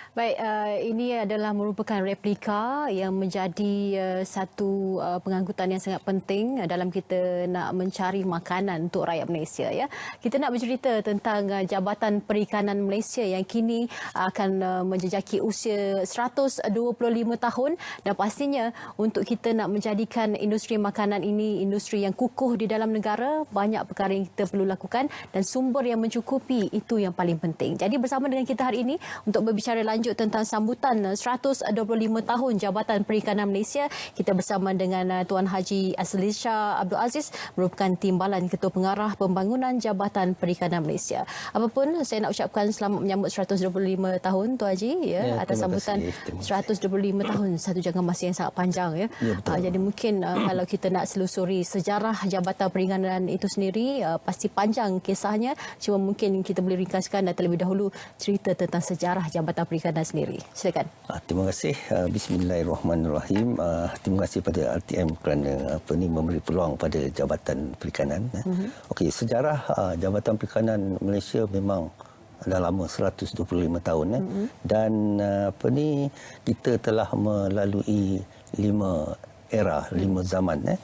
Baik, ini adalah merupakan replika yang menjadi satu pengangkutan yang sangat penting dalam kita nak mencari makanan untuk rakyat Malaysia. Ya, kita nak bercerita tentang Jabatan Perikanan Malaysia yang kini akan menjejaki usia 125 tahun dan pastinya untuk kita nak menjadikan industri makanan ini industri yang kukuh di dalam negara, banyak perkara yang kita perlu lakukan dan sumber yang mencukupi itu yang paling penting. Jadi bersama dengan kita hari ini untuk berbicara lanjut tentang sambutan 125 tahun Jabatan Perikanan Malaysia. Kita bersama dengan Tuan Haji Azlisha Abdul Aziz, merupakan Timbalan Ketua Pengarah Pembangunan Jabatan Perikanan Malaysia. Apapun, saya nak ucapkan selamat menyambut 125 tahun Tuan Haji atas sambutan 125 tahun, satu jangka masa yang sangat panjang. Jadi mungkin kalau kita nak selusuri sejarah Jabatan Perikanan itu sendiri, pasti panjang kisahnya. Cuma mungkin kita boleh ringkaskan terlebih dahulu cerita tentang sejarah Jabatan Perikanan sendiri. Silakan. Terima kasih. Bismillahirrahmanirrahim. Terima kasih pada RTM kerana memberi peluang pada Jabatan Perikanan. Okey, sejarah Jabatan Perikanan Malaysia memang dah lama, 125 tahun. Dan kita telah melalui 5 era, 5 zaman.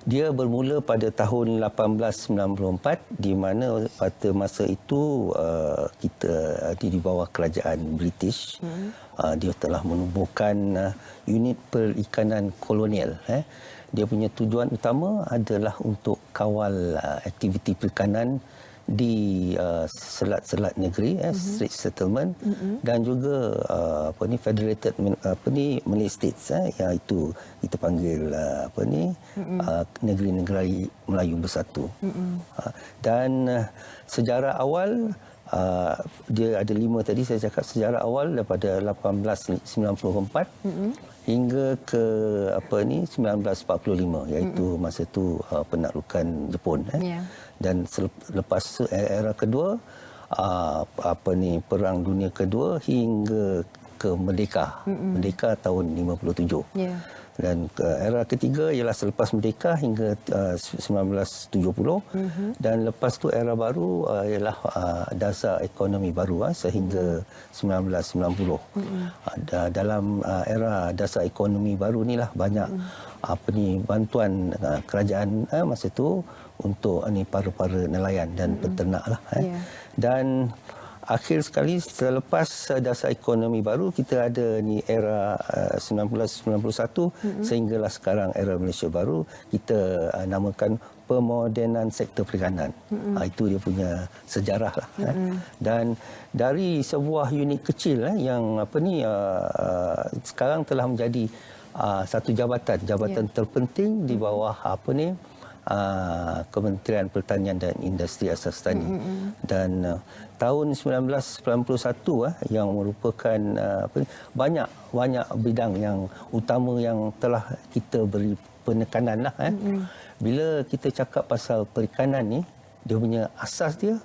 Dia bermula pada tahun 1894 di mana pada masa itu kita di bawah kerajaan British. Dia telah menubuhkan unit perikanan kolonial. Dia punya tujuan utama adalah untuk kawal aktiviti perikanan di selat-selat negeri, street settlement, dan juga federated Malay states, iaitu kita panggil negeri-negeri Melayu Bersatu. Dan sejarah awal dia ada 5 tadi saya cakap. Sejarah awal daripada 1894 hingga ke 1945, iaitu masa itu penaklukan Jepun. Dan selepas era kedua, Perang Dunia Kedua hingga ke Merdeka. Merdeka tahun 57. Dan era ketiga ialah selepas merdeka hingga 1970. Dan lepas tu era baru ialah dasar ekonomi baru sehingga 1990. Dalam era dasar ekonomi baru inilah banyak bantuan kerajaan masa itu untuk para nelayan dan peternak lah. Dan akhir sekali selepas dasar ekonomi baru kita ada ni era 1991 sehinggalah sekarang era Malaysia baru, kita namakan pemodenan sektor perikanan. Itu dia punya sejarah lah. Dan dari sebuah unit kecil yang sekarang telah menjadi satu jabatan terpenting di bawah Kementerian Pertanian dan Industri Asas Tani. Dan tahun 1991 yang merupakan banyak bidang yang utama yang telah kita beri penekanan lah. Bila kita cakap pasal perikanan ni, dia punya asas dia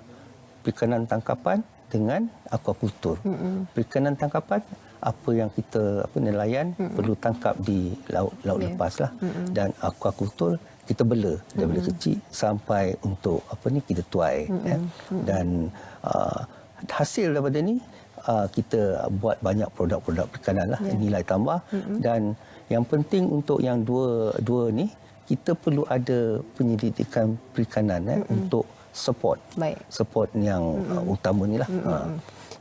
perikanan tangkapan dengan aquaculture. Perikanan tangkapan, apa yang kita nelayan perlu tangkap di laut lepas lah. Dan aquaculture kita bela daripada kecil sampai untuk kita tuai. Dan hasil daripada ni kita buat banyak produk-produk perikanan lah, nilai tambah. Dan yang penting untuk yang dua ni, kita perlu ada penyelidikan perikanan untuk support yang utama ni lah.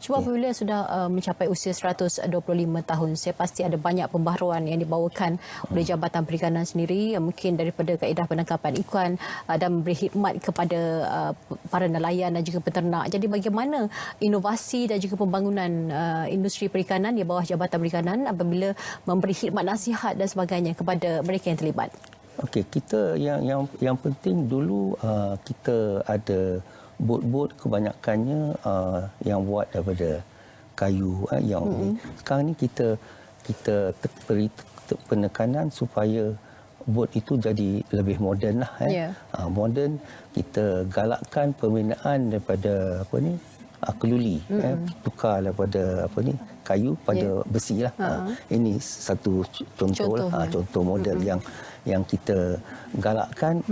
Cuma apabila sudah mencapai usia 125 tahun, saya pasti ada banyak pembaharuan yang dibawakan oleh Jabatan Perikanan sendiri, mungkin daripada kaedah penangkapan ikan dan memberi khidmat kepada para nelayan dan juga peternak. Jadi bagaimana inovasi dan juga pembangunan industri perikanan di bawah Jabatan Perikanan apabila memberi khidmat nasihat dan sebagainya kepada mereka yang terlibat? Okey, kita yang penting dulu kita ada bot-bot kebanyakannya yang buat daripada kayu. Sekarang ni kita beri penekanan supaya bot itu jadi lebih moden lah. Moden, kita galakkan pembinaan daripada keluli, tukar daripada kayu pada besi lah. Ini satu contoh lah, contoh model yang kita galakkan.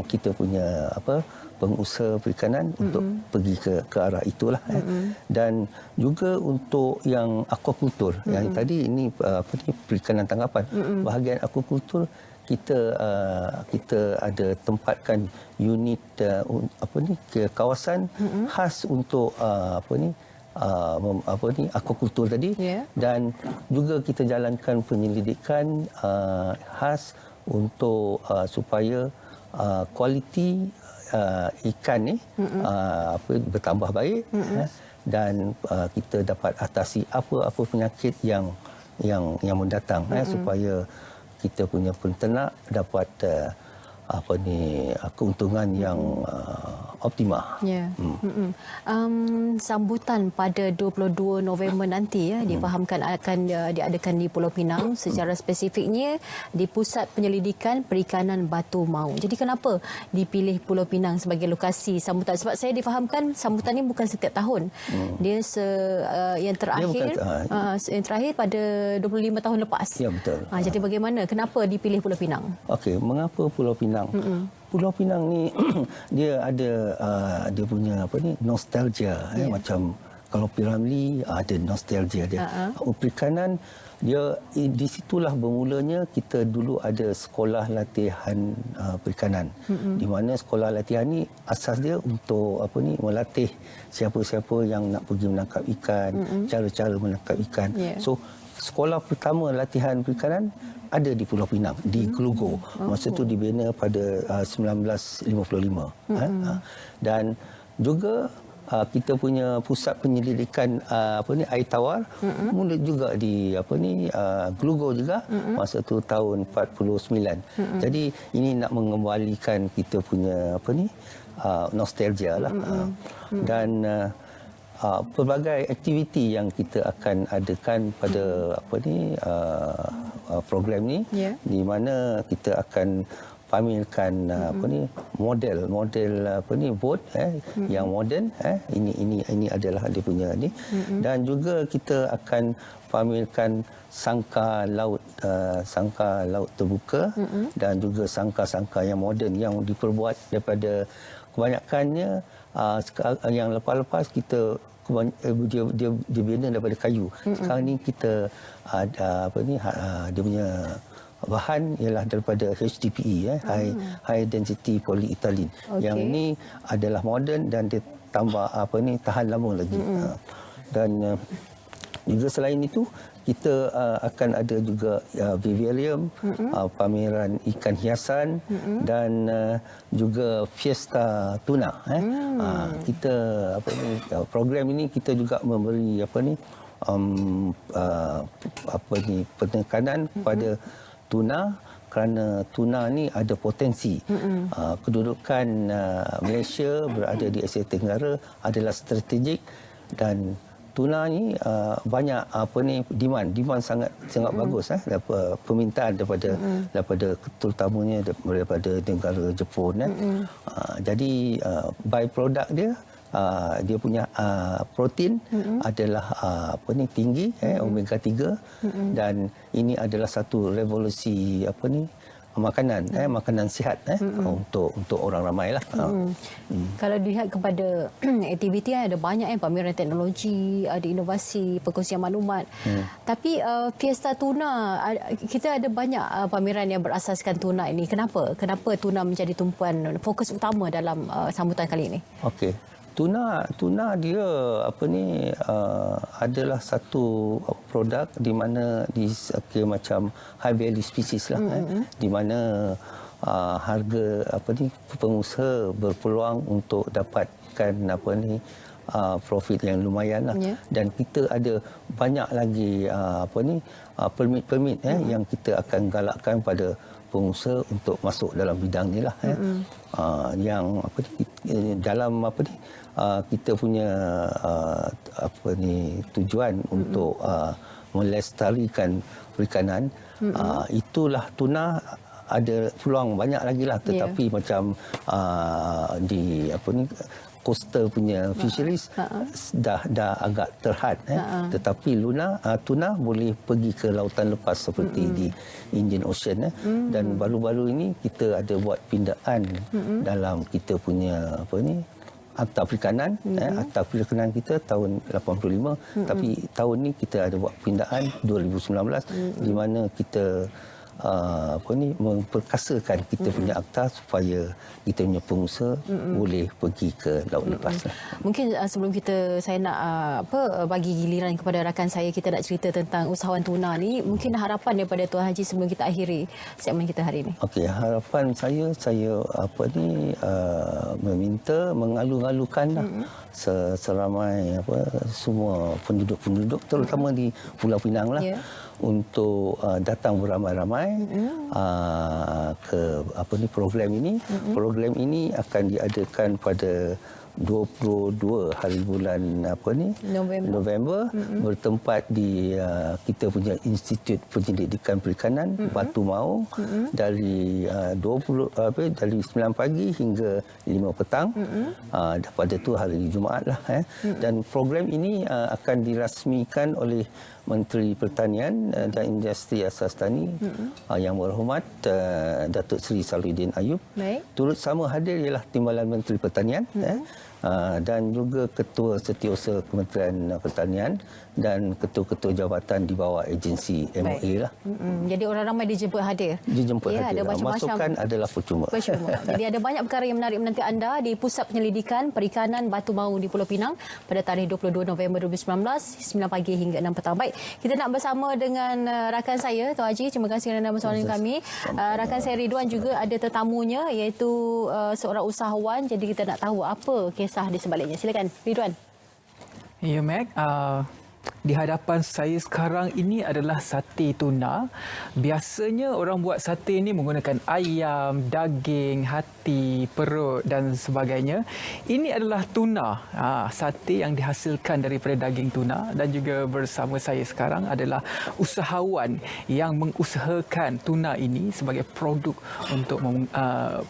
Kita punya pengusaha perikanan untuk pergi ke arah itulah. Dan juga untuk yang aquaculture, yang tadi ini perikanan tangkapan. Bahagian aquaculture kita ada tempatkan unit ke kawasan khas untuk aquaculture tadi, dan juga kita jalankan penyelidikan khas untuk supaya kualiti ikan ni bertambah baik, dan kita dapat atasi apa penyakit yang mendatang, supaya kita punya penternak dapat keuntungan yang optimal. Ya. Sambutan pada 22 November nanti difahamkan akan diadakan di Pulau Pinang, secara spesifiknya di Pusat Penyelidikan Perikanan Batu Maung. Jadi kenapa dipilih Pulau Pinang sebagai lokasi sambutan? Sebab saya difahamkan sambutan ini bukan setiap tahun. Dia yang terakhir pada 25 tahun lepas. Ya, betul. Jadi bagaimana? Kenapa dipilih Pulau Pinang? Okey, mengapa Pulau Pinang? Pulau Pinang ni dia ada dia punya nostalgia, macam kalau P.Ramlee ada nostalgia dia. Perikanan dia di situlah bermulanya. Kita dulu ada sekolah latihan perikanan, di mana sekolah latihan ni asas dia untuk melatih siapa-siapa yang nak pergi menangkap ikan, cara-cara menangkap ikan. So sekolah pertama latihan perikanan ada di Pulau Pinang, di Gelugo. Masa itu dibina pada 1955. Dan juga kita punya pusat penyelidikan air tawar mula juga di Gelugo juga, masa itu tahun 49. Jadi ini nak mengembalikan kita punya nostalgia lah. Dan pelbagai aktiviti yang kita akan adakan pada program ni, di mana kita akan pamerkan model boat yang moden, ini adalah dia punya ni. Dan juga kita akan pamerkan sangka laut terbuka, dan juga sangka-sangka yang moden yang diperbuat daripada kebanyakannya yang lepas-lepas kita dia bina daripada kayu. Sekarang ni kita ada dia punya bahan ialah daripada HDPE, high density polyethylene. Yang ini adalah moden dan dia tambah tahan lama lagi. Dan juga selain itu kita akan ada juga vivarium, pameran ikan hiasan, dan juga fiesta tuna. Kita program ini kita juga memberi penekanan pada tuna, kerana tuna ni ada potensi. Kedudukan Malaysia berada di Asia Tenggara adalah strategik, dan tuna ni banyak demand sangat bagus, permintaan daripada terutamanya daripada negara Jepun. Jadi by product dia punya protein adalah tinggi, omega 3, dan ini adalah satu revolusi makanan sihat untuk orang ramai lah. Kalau dilihat kepada aktiviti, ada banyak pameran teknologi, ada inovasi, perkongsian maklumat. Tapi Fiesta Tuna, kita ada banyak pameran yang berasaskan tuna ini. Kenapa tuna menjadi tumpuan fokus utama dalam sambutan kali ini? Okey. Tuna dia adalah satu produk di mana macam high value species lah, di mana harga pengusaha berpeluang untuk dapatkan profit yang lumayan lah. Dan kita ada banyak lagi permit yang kita akan galakkan pada pengusaha untuk masuk dalam bidang ni lah. Yang dalam kita punya tujuan untuk melestarikan perikanan, itulah tuna ada peluang banyak lagi lah, tetapi macam di coastal punya fisheries dah agak terhad, tetapi tuna boleh pergi ke lautan lepas seperti di Indian Ocean, dan baru-baru ini kita ada buat pindaan dalam kita punya Akta Perikanan. Akta Perikanan kita tahun 85, tapi tahun ni kita ada buat pindaan 2019 di mana kita memperkasakan kita punya akta supaya kita punya pengusaha boleh pergi ke laut lepas. Mungkin sebelum saya nak bagi giliran kepada rakan saya, kita nak cerita tentang usahawan tuna ni, mungkin harapan daripada Tuan Haji sebelum kita akhiri segmen kita hari ini. Okey, harapan saya meminta mengalu-alukan seramai semua penduduk-penduduk terutama di Pulau Pinang lah, untuk datang beramai-ramai ke program ini. Program ini akan diadakan pada 22 hari bulan November, bertempat di kita punya Institut Penyelidikan Perikanan Batu Maung dari 9 pagi hingga 5 petang. Pada tu hari Jumaat lah, dan program ini akan dirasmikan oleh Menteri Pertanian dan Industri Asas Tani yang berhormat Datuk Seri Salahuddin Ayub. Turut sama hadir ialah Timbalan Menteri Pertanian dan juga Ketua Setiausaha Kementerian Pertanian dan ketua-ketua jabatan di bawah agensi MOA lah. Jadi orang ramai dijemput hadir. Dijemput Ada hadir. macam-macam. Masukan adalah percuma. Jadi ada banyak perkara yang menarik menanti anda di Pusat Penyelidikan Perikanan Batu Maung di Pulau Pinang pada tarikh 22 November 2019, 9 pagi hingga 6 petang. Baik, kita nak bersama dengan rakan saya, Tuan Haji. Terima kasih kerana bersama dengan kami. Rakan saya Ridwan juga ada tetamunya, iaitu seorang usahawan. Jadi kita nak tahu apa kisah di sebaliknya. Silakan, Ridwan. Ya, Meg. Di hadapan saya sekarang ini adalah sate tuna. Biasanya orang buat sate ini menggunakan ayam, daging, hati, perut dan sebagainya. Ini adalah tuna, sate yang dihasilkan daripada daging tuna, dan juga bersama saya sekarang adalah usahawan yang mengusahakan tuna ini sebagai produk untuk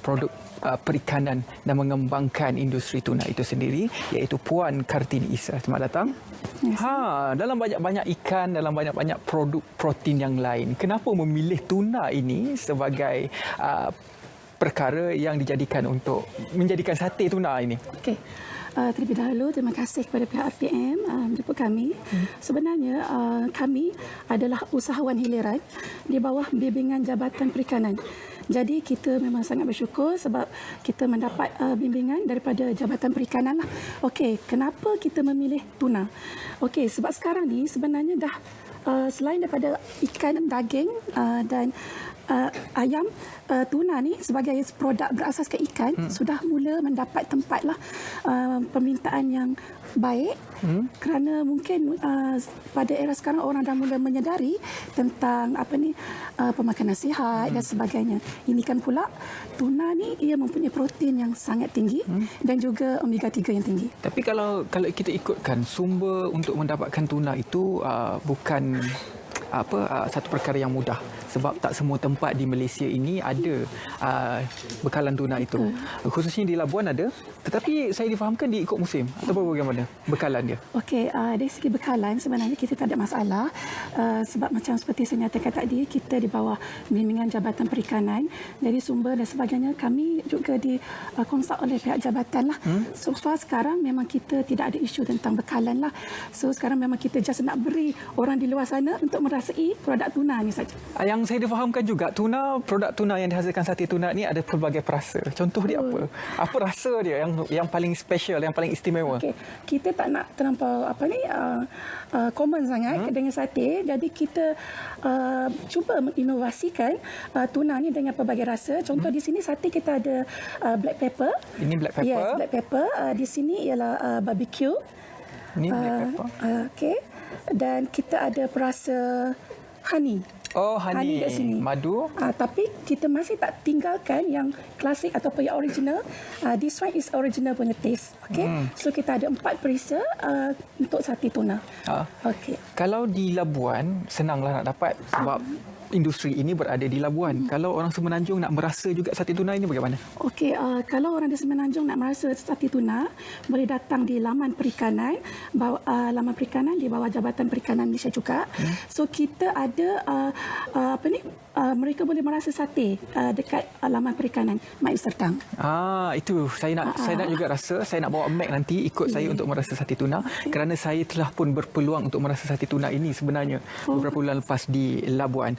produk perikanan dan mengembangkan industri tuna itu sendiri, iaitu Puan Kartini Isa. Selamat datang. Dalam banyak-banyak ikan, dalam banyak-banyak produk protein yang lain, kenapa memilih tuna ini sebagai perkara yang dijadikan untuk menjadikan sate tuna ini? Okey. Terlebih dahulu, terima kasih kepada pihak RTM menjemput kami. Sebenarnya kami adalah usahawan hiliran di bawah bimbingan Jabatan Perikanan. Jadi kita memang sangat bersyukur sebab kita mendapat bimbingan daripada Jabatan Perikanan lah. Okey, kenapa kita memilih tuna? Okey, sebab sekarang ni sebenarnya dah selain daripada ikan, daging dan ayam, tuna ni sebagai produk berasaskan ikan sudah mula mendapat tempatlah permintaan yang baik, kerana mungkin pada era sekarang orang dah mula menyedari tentang pemakanan sihat dan sebagainya. Ini kan pula tuna ni ia mempunyai protein yang sangat tinggi dan juga omega 3 yang tinggi. Tapi kalau kita ikutkan sumber untuk mendapatkan tuna itu bukan satu perkara yang mudah, sebab tak semua tempat di Malaysia ini ada bekalan tuna itu. Khususnya di Labuan ada, tetapi saya difahamkan dia ikut musim ataupun bagaimana bekalan dia. Okey, dari segi bekalan sebenarnya kita tak ada masalah, sebab macam seperti saya nyatakan tadi, kita di bawah bimbingan Jabatan Perikanan, jadi sumber dan sebagainya kami juga dikonsult oleh pihak jabatan lah. So far sekarang memang kita tidak ada isu tentang bekalan lah. So sekarang memang kita just nak beri orang di luar sana untuk merasai produk tuna ni saja. Yang saya difahamkan juga, produk tuna yang dihasilkan sate tuna ni ada pelbagai rasa. Contoh dia apa? Apa rasa dia yang paling special, yang paling istimewa? Okay. Kita tak nak terlampau common sangat dengan sate. Jadi kita cuba menginovasikan tuna ni dengan pelbagai rasa. Contoh di sini sate kita ada black pepper. Ini black pepper. Yes, black pepper. Di sini ialah barbecue. Ini black pepper. Okey. Dan kita ada perasa honey. Oh, honey kat sini. Madu. Tapi kita masih tak tinggalkan yang klasik ataupun yang original. This one is original punya taste. Okay? So kita ada 4 perisa untuk sate tuna. Okay. Kalau di Labuan senanglah nak dapat sebab industri ini berada di Labuan. Kalau orang Semenanjung nak merasa juga sate tuna ini bagaimana? Okey, kalau orang di Semenanjung nak merasa sate tuna, boleh datang di laman perikanan, laman perikanan di bawah Jabatan Perikanan Malaysia juga. So kita ada mereka boleh merasa sate dekat laman perikanan Mat Sertang. Itu saya nak juga rasa, saya nak bawa Mac nanti ikut saya untuk merasa sate tuna, kerana saya telah pun berpeluang untuk merasa sate tuna ini sebenarnya beberapa bulan lepas di Labuan.